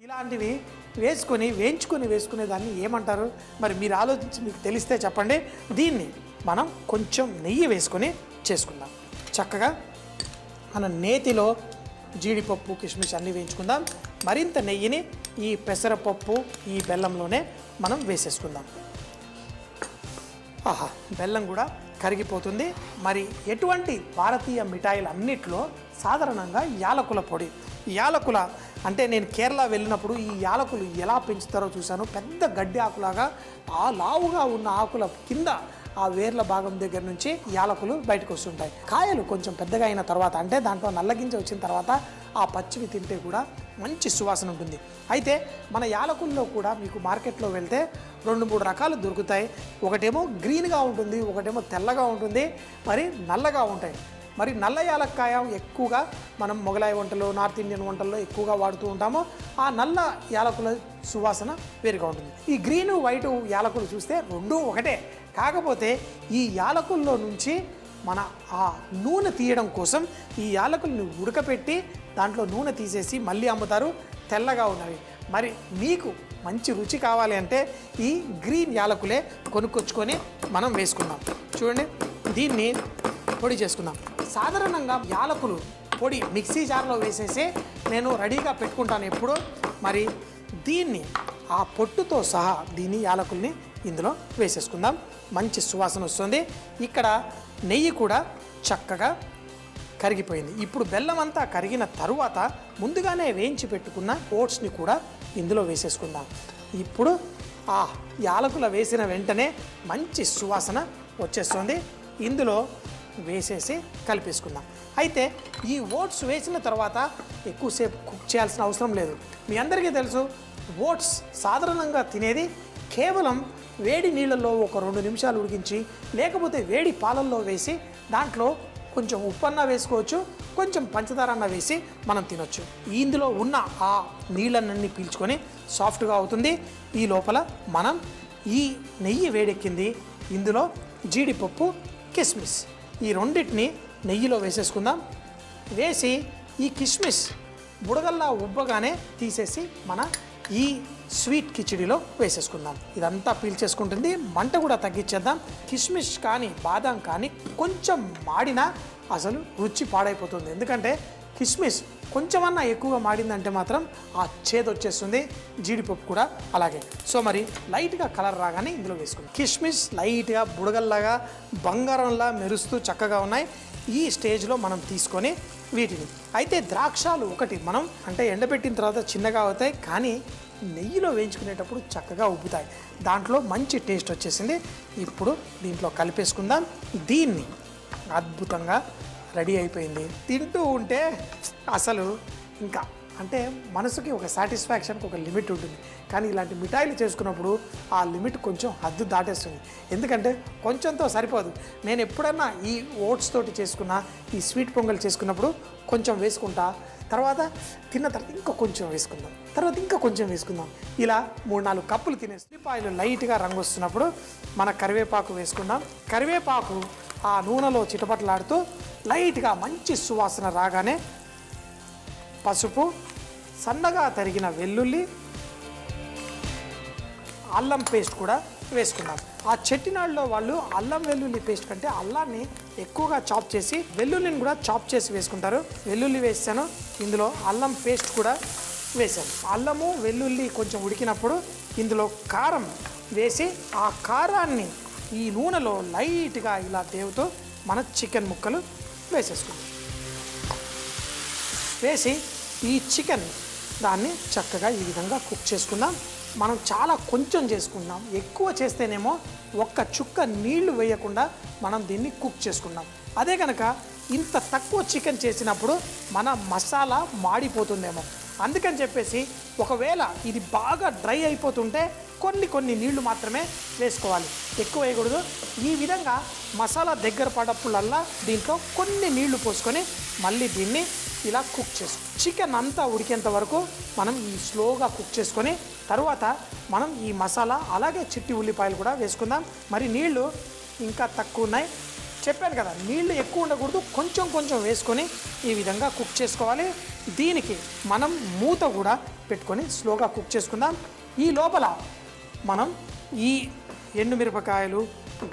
ఇలాంటివి వేయించుకునే దాన్ని ఏమంటారు? మరి మీరు ఆలోచించి మీకు తెలిస్తే చెప్పండి. దీన్ని మనం కొంచెం నెయ్యి వేసుకొని చేసుకుందాం. చక్కగా మన నేతిలో జీడిపప్పు కిస్మిస్ అన్నీ వేయించుకుందాం. మరింత నెయ్యిని ఈ పెసరపప్పు ఈ బెల్లంలోనే మనం వేసేసుకుందాం. ఆహా, బెల్లం కూడా కరిగిపోతుంది. మరి ఎటువంటి భారతీయ మిఠాయిలు అన్నిట్లో సాధారణంగా యాలకుల పొడి. యాలకుల అంటే నేను కేరళ వెళ్ళినప్పుడు ఈ యాలకులు ఎలా పెంచుతారో చూశాను. పెద్ద గడ్డి ఆకులాగా ఆ లావుగా ఉన్న ఆకుల కింద ఆ వేర్ల భాగం దగ్గర నుంచి యాలకులు బయటకు వస్తుంటాయి. కాయలు కొంచెం పెద్దగా అయిన తర్వాత అంటే దాంట్లో నల్లగింజ వచ్చిన తర్వాత ఆ పచ్చివి తింటే కూడా మంచి సువాసన ఉంటుంది. అయితే మన యాలకుల్లో కూడా మీకు మార్కెట్లో వెళ్తే 2-3 రకాలు దొరుకుతాయి. ఒకటేమో గ్రీన్గా ఉంటుంది, ఒకటేమో తెల్లగా ఉంటుంది, మరి నల్లగా ఉంటాయి. మరి నల్ల యాలక్కాయ ఎక్కువగా మనం మొగలాయి వంటలో నార్త్ ఇండియన్ వంటల్లో ఎక్కువగా వాడుతూ ఉంటాము. ఆ నల్ల యాలకుల సువాసన వేరుగా ఉంటుంది. ఈ గ్రీను వైటు యాలకులు చూస్తే రెండూ ఒకటే. కాకపోతే ఈ యాలకుల్లో నుంచి మన ఆ నూనె తీయడం కోసం ఈ యాలకులను ఉడకపెట్టి దాంట్లో నూనె తీసేసి మళ్ళీ అమ్ముతారు, తెల్లగా ఉన్నవి. మరి మీకు మంచి రుచి కావాలి అంటే ఈ గ్రీన్ యాలకులే కొనుక్కొచ్చుకొని మనం వేసుకుందాం. చూడండి, దీన్ని పొడి చేసుకుందాం. సాధారణంగా యాలకులు పొడి మిక్సీ జార్లో వేసేసి నేను రెడీగా పెట్టుకుంటాను ఎప్పుడు. మరి దీన్ని ఆ పొట్టుతో సహా దీన్ని యాలకుల్ని ఇందులో వేసేసుకుందాం. మంచి సువాసన వస్తుంది. ఇక్కడ నెయ్యి కూడా చక్కగా కరిగిపోయింది. ఇప్పుడు బెల్లం అంతా కరిగిన తరువాత ముందుగానే వేయించి పెట్టుకున్న ఓట్స్ని కూడా ఇందులో వేసేసుకుందాం. ఇప్పుడు ఆ యాలకుల వేసిన వెంటనే మంచి సువాసన వచ్చేస్తుంది. ఇందులో వేసేసి కలిపేసుకుందాం. అయితే ఈ ఓట్స్ వేసిన తర్వాత ఎక్కువసేపు కుక్ చేయాల్సిన అవసరం లేదు. మీ అందరికీ తెలుసు, ఓట్స్ సాధారణంగా తినేది కేవలం వేడి నీళ్ళల్లో ఒక 2 నిమిషాలు ఉడికించి లేకపోతే వేడి పాలల్లో వేసి దాంట్లో కొంచెం ఉప్పన్న వేసుకోవచ్చు, కొంచెం పంచదార అన్న వేసి మనం తినొచ్చు. ఇందులో ఉన్న ఆ నీళ్ళన్నీ పీల్చుకొని సాఫ్ట్గా అవుతుంది. ఈ లోపల మనం ఈ నెయ్యి వేడెక్కింది. ఇందులో జీడిపప్పు కిస్మిస్ ఈ రెండింటిని నెయ్యిలో వేసేసుకుందాం. వేసి ఈ కిస్మిస్ బుడగల్లా ఉబ్బగానే తీసేసి మన ఈ స్వీట్ కిచిడిలో వేసేసుకుందాం. ఇదంతా పీల్చేసుకుంటుంది. మంట కూడా తగ్గించేద్దాం. కిస్మిస్ కానీ బాదాం కానీ కొంచెం మాడినా అసలు రుచి పాడైపోతుంది. ఎందుకంటే కిస్మిస్ కొంచెమన్నా ఎక్కువగా మాడిందంటే మాత్రం ఆ చేదు వచ్చేస్తుంది. జీడిపప్పు కూడా అలాగే. సో మరి లైట్గా కలర్ రాగానే ఇందులో వేసుకుందాం. కిస్మిస్ లైట్గా బుడగల్లాగా బంగారంలా మెరుస్తూ చక్కగా ఉన్నాయి. ఈ స్టేజ్లో మనం తీసుకొని వీటిని అయితే ద్రాక్షాలు ఒకటి మనం అంటే ఎండబెట్టిన తర్వాత చిన్నగా అవుతాయి, కానీ నెయ్యిలో వేయించుకునేటప్పుడు చక్కగా ఉబ్బుతాయి. దాంట్లో మంచి టేస్ట్ వచ్చేసింది. ఇప్పుడు దీంట్లో కలిపేసుకుందాం. దీన్ని అద్భుతంగా రెడీ అయిపోయింది. తింటూ ఉంటే అసలు ఇంకా అంటే మనసుకి ఒక సాటిస్ఫాక్షన్కి ఒక లిమిట్ ఉంటుంది. కానీ ఇలాంటి మిఠాయిలు చేసుకున్నప్పుడు ఆ లిమిట్ కొంచెం హద్దు దాటేస్తుంది. ఎందుకంటే కొంచెంతో సరిపోదు. నేను ఎప్పుడన్నా ఈ ఓట్స్ తోటి చేసుకున్న ఈ స్వీట్ పొంగల్ చేసుకున్నప్పుడు కొంచెం వేసుకుంటా, తర్వాత తిన్న తర్వాత ఇంకా కొంచెం వేసుకుందాం, తర్వాత ఇంకా కొంచెం వేసుకుందాం. ఇలా 3-4 కప్పులు తినేసి ఉల్లిపాయలు లైట్గా రంగు వస్తున్నప్పుడు మన కరివేపాకు వేసుకుందాం. కరివేపాకు ఆ నూనెలో చిటపటలాడుతూ లైట్గా మంచి సువాసన రాగానే పసుపు, సన్నగా తరిగిన వెల్లుల్లి, అల్లం పేస్ట్ కూడా వేసుకున్నాం. ఆ చెట్టినాడులో వాళ్ళు అల్లం వెల్లుల్లి పేస్ట్ కంటే అల్లాన్ని ఎక్కువగా చాప్ చేసి వెల్లుల్లిని కూడా చాప్ చేసి వేసుకుంటారు. వెల్లుల్లి వేసాను, ఇందులో అల్లం పేస్ట్ కూడా వేసాను. అల్లము వెల్లుల్లి కొంచెం ఉడికినప్పుడు ఇందులో కారం వేసి ఆ కారాన్ని ఈ నూనెలో లైట్గా ఇలా తేవుతూ మన చికెన్ ముక్కలు వేసేసుకుందాం. వేసి ఈ చికెన్ దాన్ని చక్కగా ఈ విధంగా కుక్ చేసుకుందాం. మనం చాలా కొంచెం చేసుకుందాం. ఎక్కువ చేస్తేనేమో ఒక్క చుక్క నీళ్లు వేయకుండా మనం దీన్ని కుక్ చేసుకుందాం. అదే కనుక ఇంత తక్కువ చికెన్ చేసినప్పుడు మన మసాలా మాడిపోతుందేమో. అందుకని చెప్పేసి ఒకవేళ ఇది బాగా డ్రై అయిపోతుంటే కొన్ని నీళ్లు మాత్రమే వేసుకోవాలి, ఎక్కువ వేయకూడదు. ఈ విధంగా మసాలా దగ్గర పడప్పుడల్లా దీంట్లో కొన్ని నీళ్లు పోసుకొని మళ్ళీ దీన్ని ఇలా కుక్ చేసుకో. చికెన్ అంతా ఉడికేంత వరకు మనం ఈ స్లోగా కుక్ చేసుకొని తర్వాత మనం ఈ మసాలా అలాగే చిట్టి ఉల్లిపాయలు కూడా వేసుకుందాం. మరి నీళ్లు ఇంకా తక్కువ ఉన్నాయి, చెప్పాను కదా, నీళ్లు ఎక్కువ ఉండకూడదు, కొంచెం కొంచెం వేసుకొని ఈ విధంగా కుక్ చేసుకోవాలి. దీనికి మనం మూత కూడా పెట్టుకొని స్లోగా కుక్ చేసుకుందాం. ఈ లోపల మనం ఈ ఎండుమిరపకాయలు,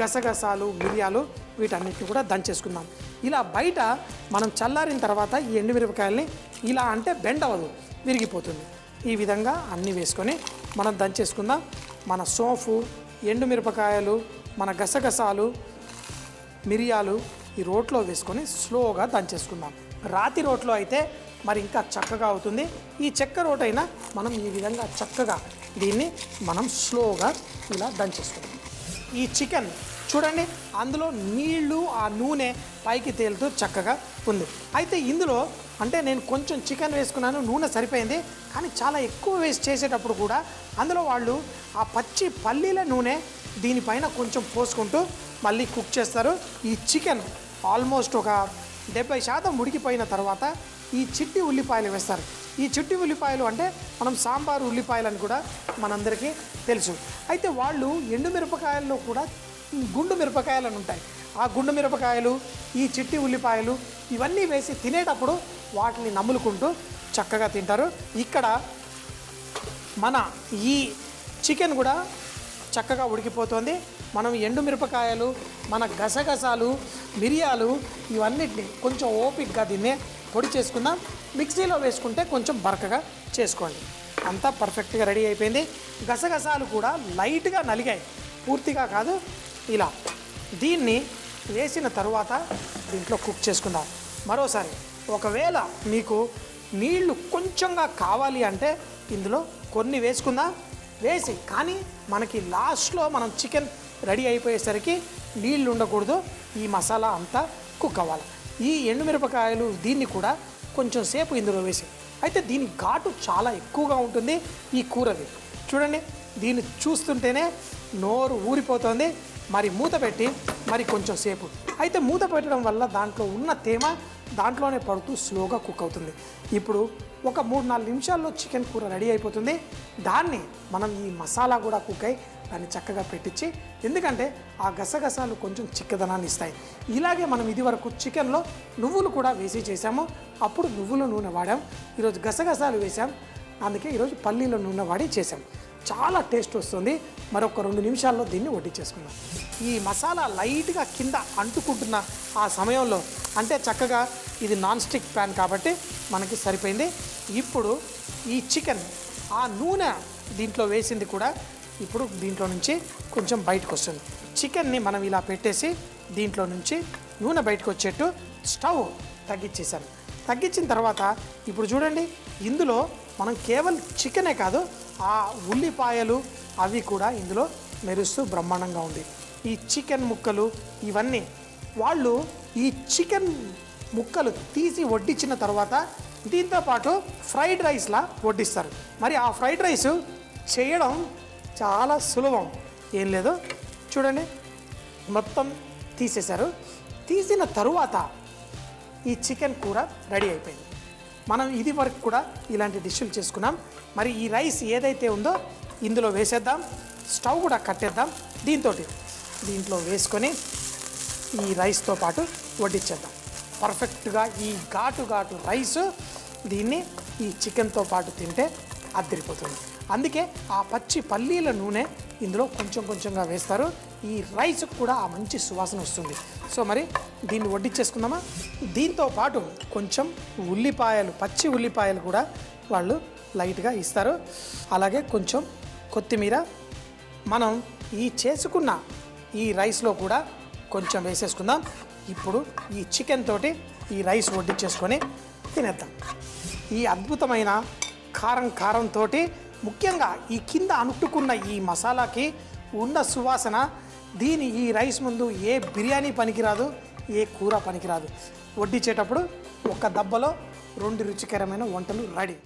గసగసాలు, మిరియాలు వీటన్నిటిని కూడా దంచేసుకుందాం. ఇలా బయట మనం చల్లారిన తర్వాత ఈ ఎండుమిరపకాయల్ని ఇలా అంటే బెండ్ అవ్వదు, విరిగిపోతుంది. ఈ విధంగా అన్నీ వేసుకొని మనం దంచేసుకుందాం. మన సోంఫు, ఎండుమిరపకాయలు, మన గసగసాలు, మిరియాలు ఈ రోట్లో వేసుకొని స్లోగా దంచేసుకుందాం. రాతి రోట్లో అయితే మరి ఇంకా చక్కగా అవుతుంది. ఈ చెక్క రోటైనా మనం ఈ విధంగా చక్కగా దీన్ని మనం స్లోగా ఇలా దంచేసుకుందాం. ఈ చికెన్ చూడండి, అందులో నీళ్లు, ఆ నూనె పైకి తేలుతూ చక్కగా ఉంది. అయితే ఇందులో అంటే నేను కొంచెం చికెన్ వేసుకున్నాను, నూనె సరిపోయింది. కానీ చాలా ఎక్కువ వేసి చేసేటప్పుడు కూడా అందులో వాళ్ళు ఆ పచ్చి పల్లీల నూనె దీనిపైన కొంచెం పోసుకుంటూ మళ్ళీ కుక్ చేస్తారు. ఈ చికెన్ ఆల్మోస్ట్ ఒక 70% ఉడికిపోయిన తర్వాత ఈ చిట్టి ఉల్లిపాయలు వేస్తారు. ఈ చిట్టి ఉల్లిపాయలు అంటే మనం సాంబారు ఉల్లిపాయలు అని కూడా మనందరికీ తెలుసు. అయితే వాళ్ళు ఎండుమిరపకాయల్లో కూడా గుండు మిరపకాయలు అని ఉంటాయి. ఆ గుండు మిరపకాయలు, ఈ చిట్టి ఉల్లిపాయలు ఇవన్నీ వేసి తినేటప్పుడు వాటిని నములుకుంటూ చక్కగా తింటారు. ఇక్కడ మన ఈ చికెన్ కూడా చక్కగా ఉడికిపోతుంది. మనం ఎండుమిరపకాయలు, మన గసగసాలు, మిరియాలు ఇవన్నిటిని కొంచెం ఓపికగా దీన్ని పొడి చేసుకుందాం. మిక్సీలో వేసుకుంటే కొంచెం బరకగా చేసుకోండి. అంతా పర్ఫెక్ట్గా రెడీ అయిపోయింది. గసగసాలు కూడా లైట్గా నలిగాయి, పూర్తిగా కాదు. ఇలా దీన్ని వేసిన తరువాత దీంట్లో కుక్ చేసుకుందాం. మరోసారి ఒకవేళ మీకు నీళ్లు కొంచెంగా కావాలి అంటే ఇందులో కొన్ని వేసుకుందాం. వేసి కానీ మనకి లాస్ట్లో మనం చికెన్ రెడీ అయిపోయేసరికి నీళ్ళు ఉండకూడదు, ఈ మసాలా అంతా కుక్ అవ్వాలి. ఈ ఎండుమిరపకాయలు దీన్ని కూడా కొంచెం సేపు ఇందులో వేసి, అయితే దీని ఘాటు చాలా ఎక్కువగా ఉంటుంది ఈ కూరది. చూడండి, దీన్ని చూస్తుంటేనే నోరు ఊరిపోతుంది. మరి మూత పెట్టి మరి కొంచెం సేపు, అయితే మూత పెట్టడం వల్ల దాంట్లో ఉన్న తేమ దాంట్లోనే పడుతూ స్లోగా కుక్ అవుతుంది. ఇప్పుడు ఒక 3-4 నిమిషాల్లో చికెన్ కూర రెడీ అయిపోతుంది. దాన్ని మనం ఈ మసాలా కూడా కుక్ అయి దాన్ని చక్కగా పెట్టించి, ఎందుకంటే ఆ గసగసాలు కొంచెం చిక్కదనాన్ని ఇస్తాయి. ఇలాగే మనం ఇదివరకు చికెన్లో నువ్వులు కూడా వేసి చేసాము, అప్పుడు నువ్వుల నూనె వాడాం. ఈరోజు గసగసాలు వేసాం, అందుకే ఈరోజు పల్లీల నూనె వాడి చేసాం. చాలా టేస్ట్ వస్తుంది. మరొక 2 నిమిషాల్లో దీన్ని వడ్డించేసుకుందాం. ఈ మసాలా లైట్గా కింద అంటుకుంటున్న ఆ సమయంలో అంటే చక్కగా ఇది నాన్ స్టిక్ ప్యాన్ కాబట్టి మనకి సరిపోయింది. ఇప్పుడు ఈ చికెన్ ఆ నూనె దీంట్లో వేసింది కూడా ఇప్పుడు దీంట్లో నుంచి కొంచెం బయటకు వస్తుంది. చికెన్ని మనం ఇలా పెట్టేసి దీంట్లో నుంచి నూనె బయటకు వచ్చేట్టు స్టవ్ తగ్గించేసాను. తగ్గించిన తర్వాత ఇప్పుడు చూడండి, ఇందులో మనం కేవలం చికెనే కాదు, ఆ ఉల్లిపాయలు అవి కూడా ఇందులో మెరుస్తూ బ్రహ్మాండంగా ఉంది. ఈ చికెన్ ముక్కలు ఇవన్నీ వాళ్ళు ఈ చికెన్ ముక్కలు తీసి వడ్డించిన తర్వాత దీంతోపాటు ఫ్రైడ్ రైస్లా వడ్డిస్తారు. మరి ఆ ఫ్రైడ్ రైస్ చేయడం చాలా సులభం, ఏం లేదు. చూడండి, మొత్తం తీసేశారు. తీసిన తరువాత ఈ చికెన్ కూర రెడీ అయిపోయింది. మనం ఇది వరకు కూడా ఇలాంటి డిష్లు చేసుకున్నాం. మరి ఈ రైస్ ఏదైతే ఉందో ఇందులో వేసేద్దాం. స్టవ్ కూడా కట్టేద్దాం. దీంట్లో వేసుకొని ఈ రైస్తో పాటు వడ్డించేద్దాం. పర్ఫెక్ట్గా ఈ ఘాటు రైస్ దీన్ని ఈ చికెన్తో పాటు తింటే అద్దరిపోతుంది. అందుకే ఆ పచ్చి పల్లీల నూనె ఇందులో కొంచెంగా వేస్తారు. ఈ రైస్కి కూడా ఆ మంచి సువాసన వస్తుంది. సో మరి దీన్ని వడ్డించేసుకుందామా. దీంతో పాటు కొంచెం ఉల్లిపాయలు, పచ్చి ఉల్లిపాయలు కూడా వాళ్ళు లైట్గా ఇస్తారు. అలాగే కొంచెం కొత్తిమీర మనం ఈ చేసుకున్న ఈ రైస్లో కూడా కొంచెం వేసేసుకుందాం. ఇప్పుడు ఈ చికెన్ తోటి ఈ రైస్ వడ్డించేసుకొని తినేద్దాం. ఈ అద్భుతమైన కారంతో ముఖ్యంగా ఈ కింద అంటుకున్న ఈ మసాలాకి ఉన్న సువాసన ఈ రైస్ ముందు ఏ బిర్యానీ పనికిరాదు, ఏ కూర పనికిరాదు. వడ్డించేటప్పుడు ఒక దెబ్బలో 2 రుచికరమైన వంటలు రెడీ.